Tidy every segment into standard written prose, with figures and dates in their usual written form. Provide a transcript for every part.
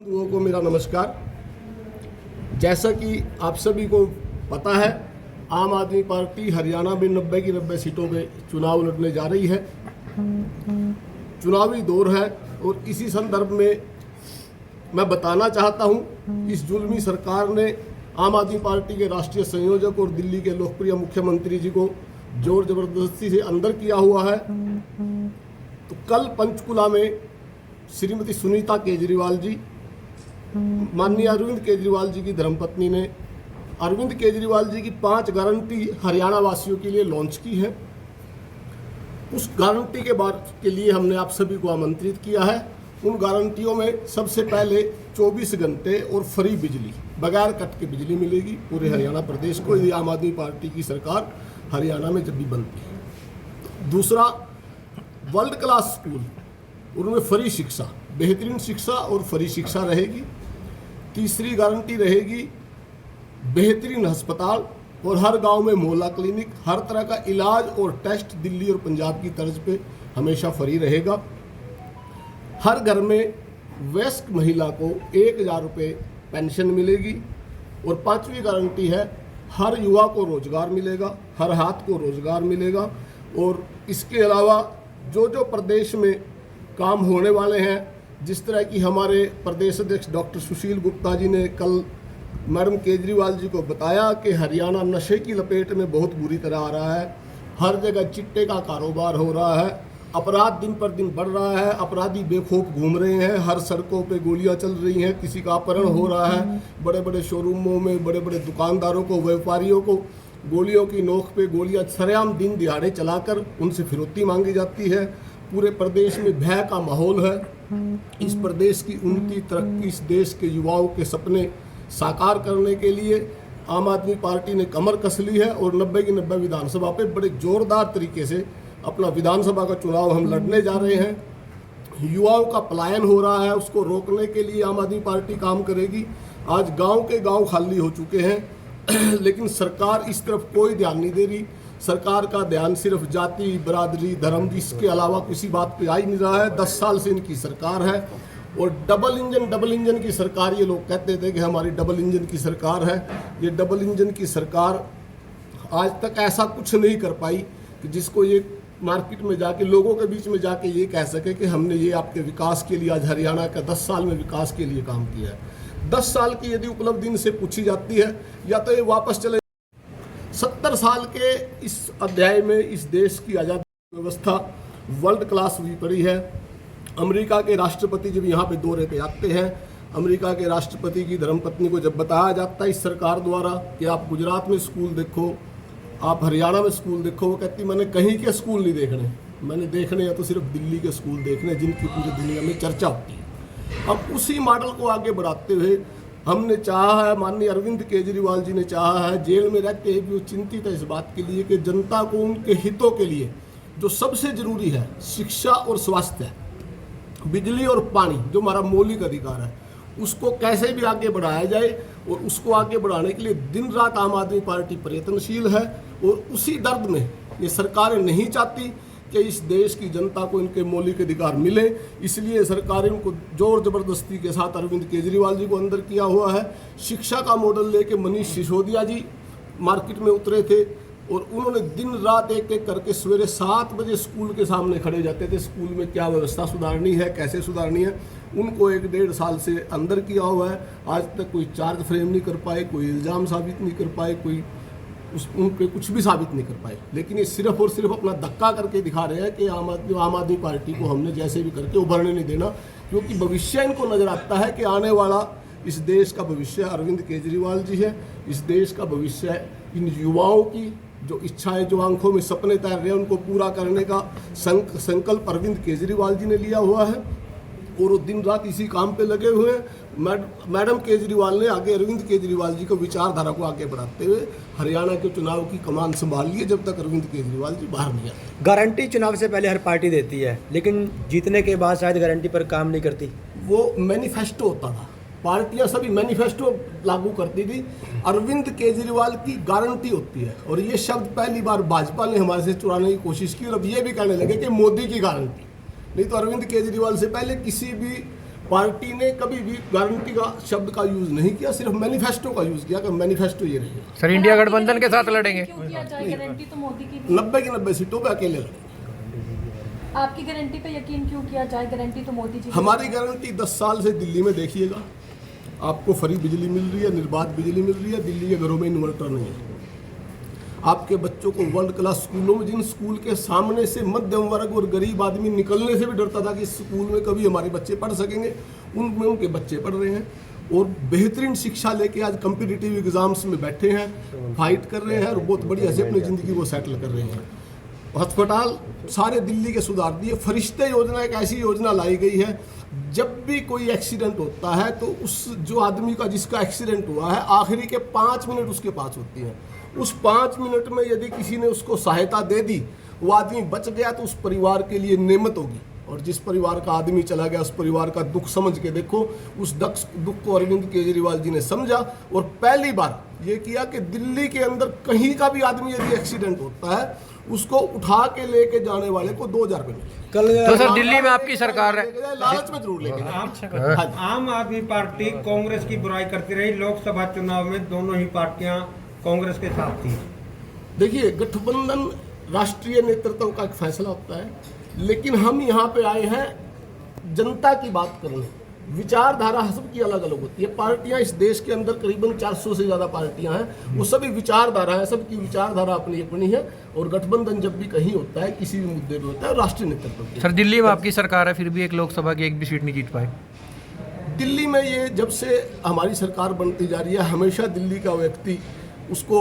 लोगों को मेरा नमस्कार। जैसा कि आप सभी को पता है, आम आदमी पार्टी हरियाणा में 90 की 90 सीटों पे चुनाव लड़ने जा रही है। चुनावी दौर है और इसी संदर्भ में मैं बताना चाहता हूं, इस जुल्मी सरकार ने आम आदमी पार्टी के राष्ट्रीय संयोजक और दिल्ली के लोकप्रिय मुख्यमंत्री जी को जोर जबरदस्ती से अंदर किया हुआ है। तो कल पंचकुला में श्रीमती सुनीता केजरीवाल जी, माननीय अरविंद केजरीवाल जी की धर्मपत्नी ने अरविंद केजरीवाल जी की 5 गारंटी हरियाणा वासियों के लिए लॉन्च की है। उस गारंटी के बाद के लिए हमने आप सभी को आमंत्रित किया है। उन गारंटियों में सबसे पहले 24 घंटे और फ्री बिजली, बगैर कट के बिजली मिलेगी पूरे हरियाणा प्रदेश को, यदि आम आदमी पार्टी की सरकार हरियाणा में जब भी बनती है। दूसरा, वर्ल्ड क्लास स्कूल, उनमें फ्री शिक्षा, बेहतरीन शिक्षा और फ्री शिक्षा रहेगी। तीसरी गारंटी रहेगी बेहतरीन अस्पताल और हर गांव में मोहल्ला क्लिनिक, हर तरह का इलाज और टेस्ट दिल्ली और पंजाब की तर्ज पे हमेशा फ्री रहेगा। हर घर में वयस्क महिला को 1000 रुपये पेंशन मिलेगी। और 5वीं गारंटी है, हर युवा को रोजगार मिलेगा, हर हाथ को रोजगार मिलेगा। और इसके अलावा जो जो प्रदेश में काम होने वाले हैं, जिस तरह की हमारे प्रदेश अध्यक्ष डॉक्टर सुशील गुप्ता जी ने कल मैडम केजरीवाल जी को बताया कि हरियाणा नशे की लपेट में बहुत बुरी तरह आ रहा है। हर जगह चिट्टे का कारोबार हो रहा है, अपराध दिन पर दिन बढ़ रहा है, अपराधी बेखौफ घूम रहे हैं, हर सड़कों पे गोलियां चल रही हैं, किसी का अपहरण हो रहा है, बड़े बड़े शोरूमों में बड़े बड़े दुकानदारों को, व्यापारियों को गोलियों की नोक पे गोलियां सरेआम दिन दिहाड़े चलाकर उनसे फिरौती मांगी जाती है। पूरे प्रदेश में भय का माहौल है। इस प्रदेश की उन्नति, तरक्की, इस देश के युवाओं के सपने साकार करने के लिए आम आदमी पार्टी ने कमर कस ली है और 90 की 90 विधानसभा पे बड़े जोरदार तरीके से अपना विधानसभा का चुनाव हम लड़ने जा रहे हैं। युवाओं का पलायन हो रहा है, उसको रोकने के लिए आम आदमी पार्टी काम करेगी। आज गांव के गांव खाली हो चुके हैं लेकिन सरकार इस तरफ कोई ध्यान नहीं दे रही। सरकार का ध्यान सिर्फ जाति, बरादरी, धर्म, इसके अलावा किसी बात पे आ ही नहीं रहा है। 10 साल से इनकी सरकार है और डबल इंजन की सरकार, ये लोग कहते थे कि हमारी डबल इंजन की सरकार है। ये डबल इंजन की सरकार आज तक ऐसा कुछ नहीं कर पाई कि जिसको ये मार्केट में जाके, लोगों के बीच में जाके ये कह सके कि हमने ये आपके विकास के लिए, आज हरियाणा का 10 साल में विकास के लिए काम किया है। 10 साल की यदि उपलब्धि इनसे पूछी जाती है, या तो ये वापस चले 70 साल के इस अध्याय में इस देश की आज़ादी व्यवस्था वर्ल्ड क्लास हुई पड़ी है। अमेरिका के राष्ट्रपति जब यहाँ पे दौरे पे आते हैं, अमेरिका के राष्ट्रपति की धर्मपत्नी को जब बताया जाता है इस सरकार द्वारा कि आप गुजरात में स्कूल देखो, आप हरियाणा में स्कूल देखो, वो कहती मैंने कहीं के स्कूल नहीं देखने, मैंने देखने या तो सिर्फ दिल्ली के स्कूल देखने जिनकी पूरी दुनिया में चर्चा होती है। अब उसी मॉडल को आगे बढ़ाते हुए हमने चाहा है, माननीय अरविंद केजरीवाल जी ने चाहा है, जेल में रहते हुए भी वो चिंतित है इस बात के लिए कि जनता को उनके हितों के लिए जो सबसे जरूरी है, शिक्षा और स्वास्थ्य, बिजली और पानी, जो हमारा मौलिक अधिकार है, उसको कैसे भी आगे बढ़ाया जाए। और उसको आगे बढ़ाने के लिए दिन रात आम आदमी पार्टी प्रयत्नशील है। और उसी दर्द में ये सरकारें नहीं चाहती कि इस देश की जनता को इनके मौलिक अधिकार मिले, इसलिए सरकारें उनको जोर जबरदस्ती के साथ अरविंद केजरीवाल जी को अंदर किया हुआ है। शिक्षा का मॉडल लेके मनीष सिसोदिया जी मार्केट में उतरे थे और उन्होंने दिन रात एक एक करके सवेरे 7 बजे स्कूल के सामने खड़े जाते थे, स्कूल में क्या व्यवस्था सुधारनी है, कैसे सुधारनी है। उनको 1-1.5 साल से अंदर किया हुआ है। आज तक कोई चार्ज फ्रेम नहीं कर पाए, कोई इल्ज़ाम साबित नहीं कर पाए, कोई उन पे कुछ भी साबित नहीं कर पाए। लेकिन ये सिर्फ और सिर्फ अपना धक्का करके दिखा रहे हैं कि आम आदमी पार्टी को हमने जैसे भी करके उभरने नहीं देना, क्योंकि भविष्य इनको नजर आता है कि आने वाला इस देश का भविष्य अरविंद केजरीवाल जी है। इस देश का भविष्य इन युवाओं की जो इच्छाएं, जो आंखों में सपने तैर रहे हैं, उनको पूरा करने का संकल्प अरविंद केजरीवाल जी ने लिया हुआ है और वो दिन रात इसी काम पे लगे हुए हैं। मैडम केजरीवाल ने आगे अरविंद केजरीवाल जी को विचारधारा को आगे बढ़ाते हुए हरियाणा के चुनाव की कमान संभाल ली है, जब तक अरविंद केजरीवाल जी बाहर नहीं आते। गारंटी चुनाव से पहले हर पार्टी देती है, लेकिन जीतने के बाद शायद गारंटी पर काम नहीं करती। वो मैनिफेस्टो होता था, पार्टियां सभी मैनिफेस्टो लागू करती थी। अरविंद केजरीवाल की गारंटी होती है। और ये शब्द पहली बार भाजपा ने हमारे से चुराने की कोशिश की और अब ये भी कहने लगे कि मोदी की गारंटी। नहीं तो अरविंद केजरीवाल से पहले किसी भी पार्टी ने कभी भी गारंटी का शब्द का यूज नहीं किया, सिर्फ मैनिफेस्टो का यूज किया कि मैनिफेस्टो ये रहेगा। सर इंडिया गठबंधन के साथ लड़ेंगे? क्यों किया जाए? गारंटी तो मोदी की दी। 90 की 90 सीटों पे अकेले लड़ेंगे। आपकी गारंटी पे यकीन क्यों किया जाए? गारंटी तो मोदी जी की हमारी गारंटी 10 साल से दिल्ली में देखिएगा, आपको फ्री बिजली मिल रही है, निर्बाध बिजली मिल रही है, दिल्ली के घरों में इन्वर्टर नहीं है। आपके बच्चों को वर्ल्ड क्लास स्कूलों में, जिन स्कूल के सामने से मध्यम वर्ग और गरीब आदमी निकलने से भी डरता था कि इस स्कूल में कभी हमारे बच्चे पढ़ सकेंगे, उनमें उनके बच्चे पढ़ रहे हैं और बेहतरीन शिक्षा लेके आज कम्पिटिटिव एग्जाम्स में बैठे हैं, फाइट कर रहे हैं और बहुत बढ़िया से अपनी ज़िंदगी को सेटल कर रहे हैं। अस्पताल सारे दिल्ली के सुधार दिए। फरिश्ते योजना एक ऐसी योजना लाई गई है, जब भी कोई एक्सीडेंट होता है तो उस जो आदमी का जिसका एक्सीडेंट हुआ है आखिरी के 5 मिनट उसके पास होती हैं। उस 5 मिनट में यदि किसी ने उसको सहायता दे दी, वो आदमी बच गया तो उस परिवार के लिए नेमत होगी। और जिस परिवार का आदमी चला गया, उस परिवार का दुख समझ के देखो। उस दुख को अरविंद केजरीवाल जी ने समझा और पहली बार ये किया कि दिल्ली के अंदर कहीं का भी आदमी यदि एक्सीडेंट होता है उसको उठा के लेके जाने वाले को 2000 रुपये मिले। कल तो सर दिल्ली में आपकी सरकार है, लालच में जरूर लेके आम आदमी पार्टी कांग्रेस की बुराई करती रही। लोकसभा चुनाव में दोनों ही पार्टियां कांग्रेस के साथ थी। देखिए, गठबंधन राष्ट्रीय नेतृत्व का एक फैसला होता है, लेकिन हम यहाँ पे आए हैं जनता की बात करने। विचारधारा सबकी अलग अलग होती है। पार्टियां इस देश के अंदर करीबन 400 से ज़्यादा पार्टियां हैं, वो सभी विचारधारा है, सबकी विचारधारा अपनी अपनी है। और गठबंधन जब भी कहीं होता है, किसी भी मुद्दे पे होता है, राष्ट्रीय नेतृत्व पे। सर दिल्ली में आपकी सरकार है, फिर भी एक लोकसभा की एक भी सीट नहीं जीत पाए। दिल्ली में ये जब से हमारी सरकार बनती जा रही है, हमेशा दिल्ली का व्यक्ति उसको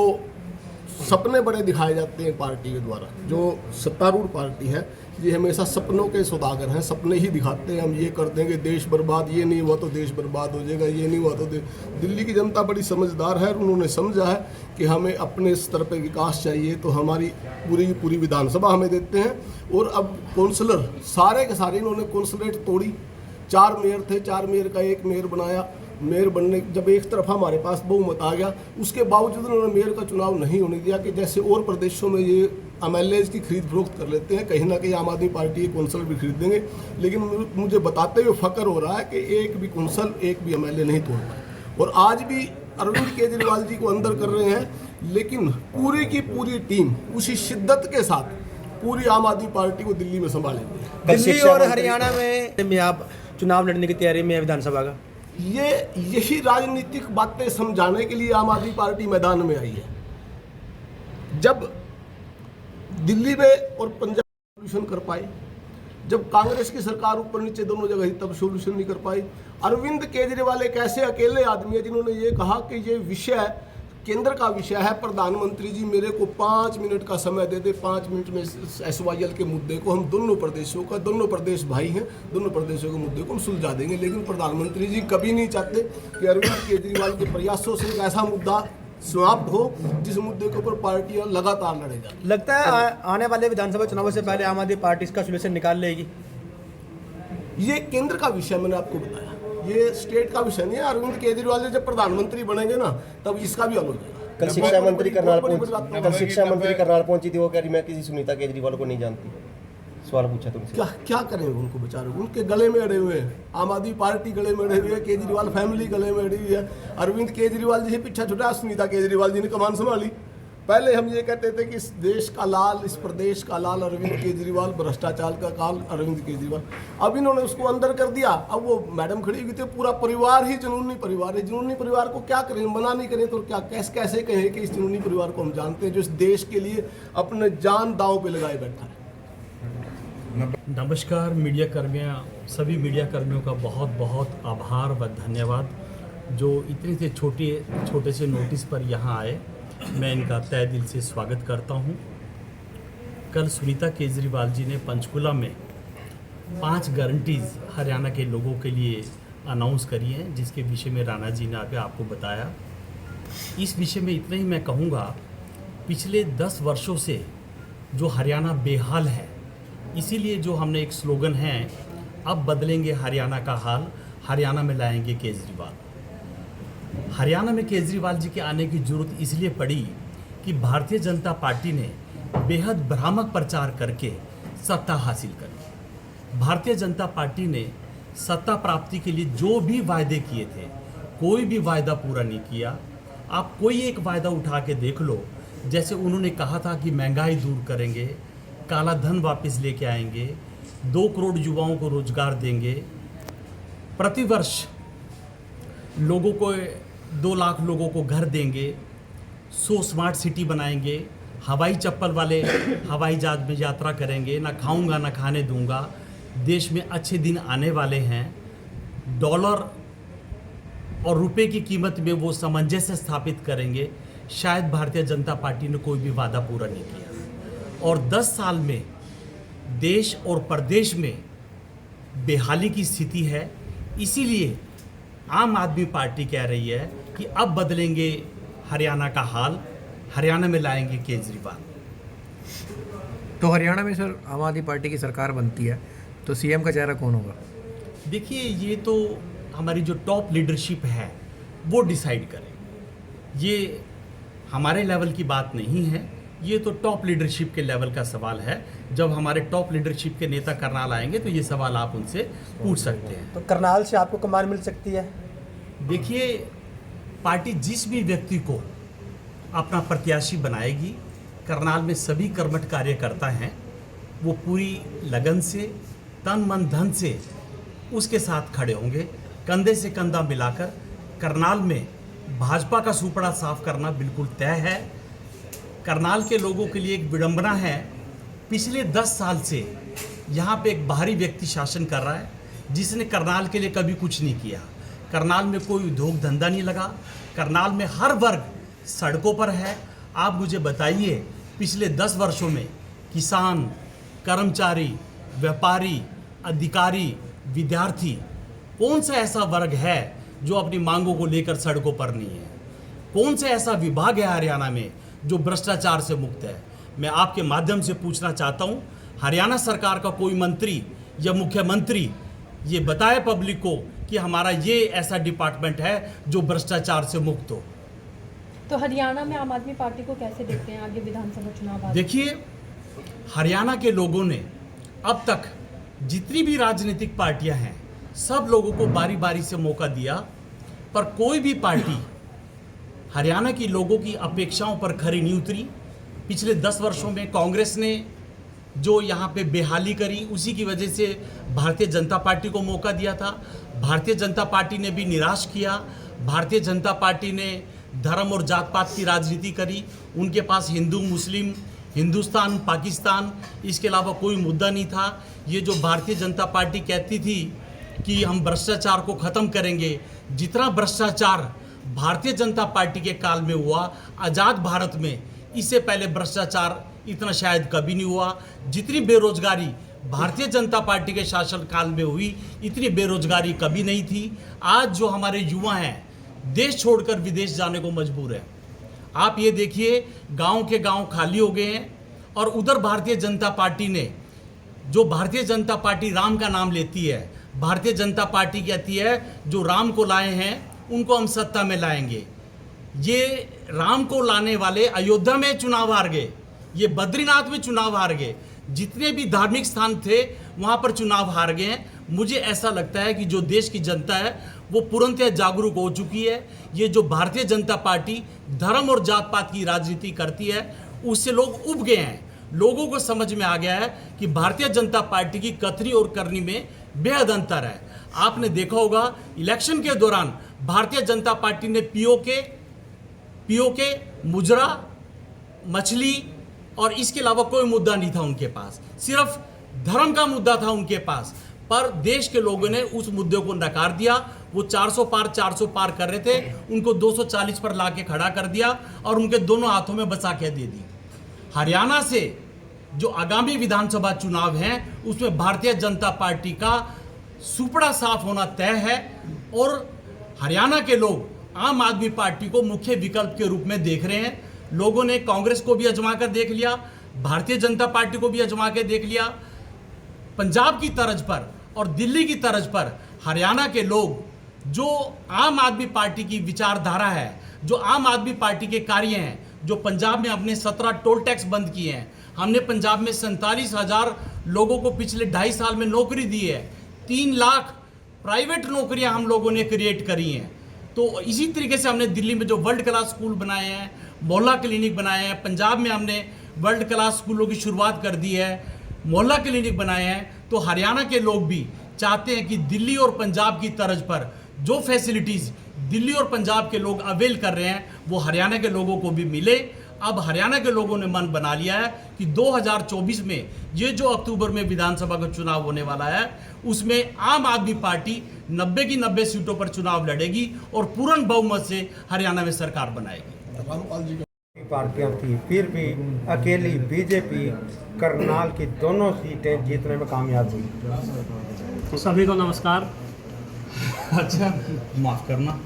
सपने बड़े दिखाए जाते हैं पार्टी के द्वारा। जो सत्तारूढ़ पार्टी है ये हमेशा सपनों के सौदागर हैं, सपने ही दिखाते हैं। हम ये कर देंगे, देश बर्बाद, ये नहीं हुआ तो देश बर्बाद हो जाएगा, ये नहीं हुआ तो दिल्ली की जनता बड़ी समझदार है और उन्होंने समझा है कि हमें अपने स्तर पर विकास चाहिए, तो हमारी पूरी की पूरी विधानसभा हमें देते हैं। और अब काउंसलर सारे के सारे इन्होंने काउंसलेट तोड़ी। 4 मेयर थे, 4 मेयर का एक मेयर बनाया। मेयर बनने जब एक तरफ हमारे पास बहुमत आ गया, उसके बावजूद उन्होंने मेयर का चुनाव नहीं होने दिया कि जैसे और प्रदेशों में ये MLAs की खरीद फरोख्त कर लेते हैं, कहीं ना कहीं आम आदमी पार्टी के कौंसल भी खरीद देंगे। लेकिन मुझे बताते हुए फख्र हो रहा है कि एक भी कौंसल, एक भी MLA नहीं तोड़ पाए। और आज भी अरविंद केजरीवाल जी को अंदर कर रहे हैं, लेकिन पूरी की पूरी टीम उसी शिद्दत के साथ पूरी आम आदमी पार्टी को दिल्ली में संभालेंगे। दिल्ली और हरियाणा में आप चुनाव लड़ने की तैयारी में है विधानसभा का? यही राजनीतिक बातें समझाने के लिए आम आदमी पार्टी मैदान में आई है। जब दिल्ली में और पंजाब सोल्यूशन कर पाई, जब कांग्रेस की सरकार ऊपर नीचे दोनों जगह ही तब सोल्यूशन नहीं कर पाई। अरविंद केजरीवाल एक ऐसे अकेले आदमी है जिन्होंने ये कहा कि ये विषय केंद्र का विषय है, प्रधानमंत्री जी मेरे को 5 मिनट का समय दे दे, 5 मिनट में SYL के मुद्दे को हम दोनों प्रदेशों का, दोनों प्रदेश भाई हैं, दोनों प्रदेशों के मुद्दे को हम सुलझा देंगे। लेकिन प्रधानमंत्री जी कभी नहीं चाहते कि अरविंद केजरीवाल के प्रयासों से एक ऐसा मुद्दा समाप्त हो जिस मुद्दे के ऊपर पार्टियां लगातार लड़े जाए। लगता है आने वाले विधानसभा चुनाव से पहले आम आदमी पार्टी इसका सोल्यूशन निकाल लेगी? ये केंद्र का विषय मैंने आपको बताया, ये स्टेट का विषय नहीं है। अरविंद केजरीवाल जब प्रधानमंत्री बनेंगे ना, तब इसका भी हल हो जाएगा। कल शिक्षा मंत्री करनाल पहुंची थी, वो कह रही मैं किसी सुनीता केजरीवाल को नहीं जानती। सवाल पूछा तुमसे। क्या करेंगे उनको बेचारे, उनके गले में अड़े हुए हैं। आम आदमी पार्टी गले में अड़े हुए है, केजरीवाल फैमिली गले में अड़ी हुई है। अरविंद केजरीवाल जी से पीछा छुटा, सुनीता केजरीवाल जी ने कमान संभाली। पहले हम ये कहते थे कि इस देश का लाल, इस प्रदेश का लाल अरविंद केजरीवाल, भ्रष्टाचार का काल अरविंद केजरीवाल। अब इन्होंने उसको अंदर कर दिया। अब वो मैडम खड़ी हुई थी, पूरा परिवार ही जुनूनी परिवार है। जुनूनी परिवार को क्या करें, मना नहीं करें तो क्या, कैसे कहें कि इस जुनूनी परिवार को हम जानते हैं जो इस देश के लिए अपने जान दांव पे लगाए बैठा है। नमस्कार मीडिया कर्मियों, सभी मीडिया कर्मियों का बहुत बहुत आभार व धन्यवाद जो इतने से छोटे से नोटिस पर यहाँ आए। मैं इनका तहे दिल से स्वागत करता हूँ। कल सुनीता केजरीवाल जी ने पंचकुला में 5 गारंटीज हरियाणा के लोगों के लिए अनाउंस करी हैं, जिसके विषय में राणा जी ने आगे आपको बताया। इस विषय में इतना ही मैं कहूँगा, पिछले 10 वर्षों से जो हरियाणा बेहाल है, इसीलिए जो हमने एक स्लोगन है, अब बदलेंगे हरियाणा का हाल, हरियाणा में लाएंगे केजरीवाल। हरियाणा में केजरीवाल जी के आने की जरूरत इसलिए पड़ी कि भारतीय जनता पार्टी ने बेहद भ्रामक प्रचार करके सत्ता हासिल करी। भारतीय जनता पार्टी ने सत्ता प्राप्ति के लिए जो भी वायदे किए थे, कोई भी वायदा पूरा नहीं किया। आप कोई एक वायदा उठा के देख लो, जैसे उन्होंने कहा था कि महंगाई दूर करेंगे, काला धन वापस लेके आएंगे, 2 करोड़ युवाओं को रोजगार देंगे, प्रतिवर्ष लोगों को 2 लाख लोगों को घर देंगे, 100 स्मार्ट सिटी बनाएंगे, हवाई चप्पल वाले हवाई जहाज में यात्रा करेंगे, ना खाऊंगा ना खाने दूंगा, देश में अच्छे दिन आने वाले हैं, डॉलर और रुपए की कीमत में वो सामंजस्य स्थापित करेंगे। शायद भारतीय जनता पार्टी ने कोई भी वादा पूरा नहीं किया और 10 साल में देश और प्रदेश में बेहाली की स्थिति है। इसीलिए आम आदमी पार्टी कह रही है कि अब बदलेंगे हरियाणा का हाल, हरियाणा में लाएंगे केजरीवाल। तो हरियाणा में सर आम आदमी पार्टी की सरकार बनती है तो सीएम का चेहरा कौन होगा? देखिए, ये तो हमारी जो टॉप लीडरशिप है वो डिसाइड करे। ये हमारे लेवल की बात नहीं है, ये तो टॉप लीडरशिप के लेवल का सवाल है। जब हमारे टॉप लीडरशिप के नेता करनाल आएंगे तो ये सवाल आप उनसे पूछ सकते हैं। तो करनाल से आपको कमान मिल सकती है? देखिए, पार्टी जिस भी व्यक्ति को अपना प्रत्याशी बनाएगी, करनाल में सभी कर्मठ कार्यकर्ता हैं, वो पूरी लगन से, तन मन धन से उसके साथ खड़े होंगे। कंधे से कंधा मिलाकर करनाल में भाजपा का सुपड़ा साफ करना बिल्कुल तय है। करनाल के लोगों के लिए एक विडंबना है, पिछले 10 साल से यहाँ पे एक बाहरी व्यक्ति शासन कर रहा है जिसने करनाल के लिए कभी कुछ नहीं किया। करनाल में कोई उद्योग धंधा नहीं लगा, करनाल में हर वर्ग सड़कों पर है। आप मुझे बताइए, पिछले 10 वर्षों में किसान, कर्मचारी, व्यापारी, अधिकारी, विद्यार्थी, कौन सा ऐसा वर्ग है जो अपनी मांगों को लेकर सड़कों पर नहीं है? कौन सा ऐसा विभाग है हरियाणा में जो भ्रष्टाचार से मुक्त है? मैं आपके माध्यम से पूछना चाहता हूं, हरियाणा सरकार का कोई मंत्री या मुख्यमंत्री ये बताए पब्लिक को कि हमारा ये ऐसा डिपार्टमेंट है जो भ्रष्टाचार से मुक्त हो। तो हरियाणा में आम आदमी पार्टी को कैसे देखते हैं आगे विधानसभा चुनाव आगे? देखिए, हरियाणा के लोगों ने अब तक जितनी भी राजनीतिक पार्टियां हैं, सब लोगों को बारी बारी से मौका दिया, पर कोई भी पार्टी हरियाणा की लोगों की अपेक्षाओं पर खरी नहीं उतरी। पिछले 10 वर्षों में कांग्रेस ने जो यहाँ पे बेहाली करी, उसी की वजह से भारतीय जनता पार्टी को मौका दिया था। भारतीय जनता पार्टी ने भी निराश किया। भारतीय जनता पार्टी ने धर्म और जात पात की राजनीति करी। उनके पास हिंदू, मुस्लिम, हिंदुस्तान, पाकिस्तान, इसके अलावा कोई मुद्दा नहीं था। ये जो भारतीय जनता पार्टी कहती थी कि हम भ्रष्टाचार को ख़त्म करेंगे, जितना भ्रष्टाचार भारतीय जनता पार्टी के काल में हुआ आज़ाद भारत में, इससे पहले भ्रष्टाचार इतना शायद कभी नहीं हुआ। जितनी बेरोजगारी भारतीय जनता पार्टी के शासन काल में हुई, इतनी बेरोजगारी कभी नहीं थी। आज जो हमारे युवा हैं देश छोड़कर विदेश जाने को मजबूर है। आप ये देखिए, गांव के गांव खाली हो गए हैं और उधर भारतीय जनता पार्टी ने, जो भारतीय जनता पार्टी राम का नाम लेती है, भारतीय जनता पार्टी कहती है जो राम को लाए हैं उनको हम सत्ता में लाएंगे। ये राम को लाने वाले अयोध्या में चुनाव हार गए, ये बद्रीनाथ में चुनाव हार गए, जितने भी धार्मिक स्थान थे वहाँ पर चुनाव हार गए हैं। मुझे ऐसा लगता है कि जो देश की जनता है वो पूर्णतः जागरूक हो चुकी है। ये जो भारतीय जनता पार्टी धर्म और जात पात की राजनीति करती है, उससे लोग उब गए हैं। लोगों को समझ में आ गया है कि भारतीय जनता पार्टी की कथनी और करनी में बेहद अंतर है। आपने देखा होगा, इलेक्शन के दौरान भारतीय जनता पार्टी ने पीओके, मुजरा, मछली और इसके अलावा कोई मुद्दा नहीं था उनके पास, सिर्फ धर्म का मुद्दा था उनके पास। पर देश के लोगों ने उस मुद्दे को नकार दिया। वो 400 पार कर रहे थे, उनको 240 पर लाके खड़ा कर दिया और उनके दोनों हाथों में बचा के दे दी। हरियाणा से जो आगामी विधानसभा चुनाव हैं उसमें भारतीय जनता पार्टी का सुपड़ा साफ होना तय है और हरियाणा के लोग आम आदमी पार्टी को मुख्य विकल्प के रूप में देख रहे हैं। लोगों ने कांग्रेस को भी आजमा कर देख लिया, भारतीय जनता पार्टी को भी आजमा के देख लिया। पंजाब की तर्ज पर और दिल्ली की तर्ज पर हरियाणा के लोग, जो आम आदमी पार्टी की विचारधारा है, जो आम आदमी पार्टी के कार्य हैं, जो पंजाब में अपने 17 टोल टैक्स बंद किए हैं, हमने पंजाब में 47,000 लोगों को पिछले 2.5 साल में नौकरी दी है, 3 लाख प्राइवेट नौकरियां हम लोगों ने क्रिएट करी हैं। तो इसी तरीके से हमने दिल्ली में जो वर्ल्ड क्लास स्कूल बनाए हैं, मोहल्ला क्लिनिक बनाए हैं, पंजाब में हमने वर्ल्ड क्लास स्कूलों की शुरुआत कर दी है, मोहल्ला क्लिनिक बनाए हैं। तो हरियाणा के लोग भी चाहते हैं कि दिल्ली और पंजाब की तर्ज पर जो फैसिलिटीज़ दिल्ली और पंजाब के लोग अवेल कर रहे हैं वो हरियाणा के लोगों को भी मिले। अब हरियाणा के लोगों ने मन बना लिया है कि 2024 में ये जो अक्टूबर में विधानसभा का चुनाव होने वाला है उसमें आम आदमी पार्टी 90 की 90 सीटों पर चुनाव लड़ेगी और पूर्ण बहुमत से हरियाणा में सरकार बनाएगी। रामपाल जी का पार्टियां थी, फिर भी अकेली बीजेपी करनाल की दोनों सीटें जीतने में कामयाब हुई। तो सभी को नमस्कार। अच्छा, माफ़ करना।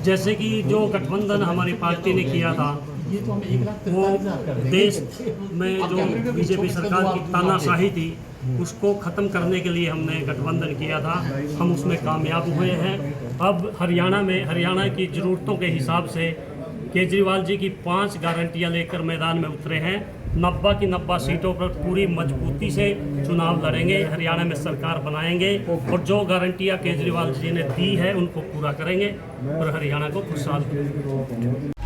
जैसे कि जो गठबंधन हमारी पार्टी ने किया था वो देश में जो बीजेपी सरकार की तानाशाही थी उसको ख़त्म करने के लिए हमने गठबंधन किया था, हम उसमें कामयाब हुए हैं। अब हरियाणा की ज़रूरतों के हिसाब से केजरीवाल जी की 5 गारंटियां लेकर मैदान में उतरे हैं। 90 की 90 सीटों पर पूरी मजबूती से चुनाव लड़ेंगे, हरियाणा में सरकार बनाएंगे और जो गारंटियां केजरीवाल जी ने दी है उनको पूरा करेंगे और हरियाणा को खुशहाल करेंगे।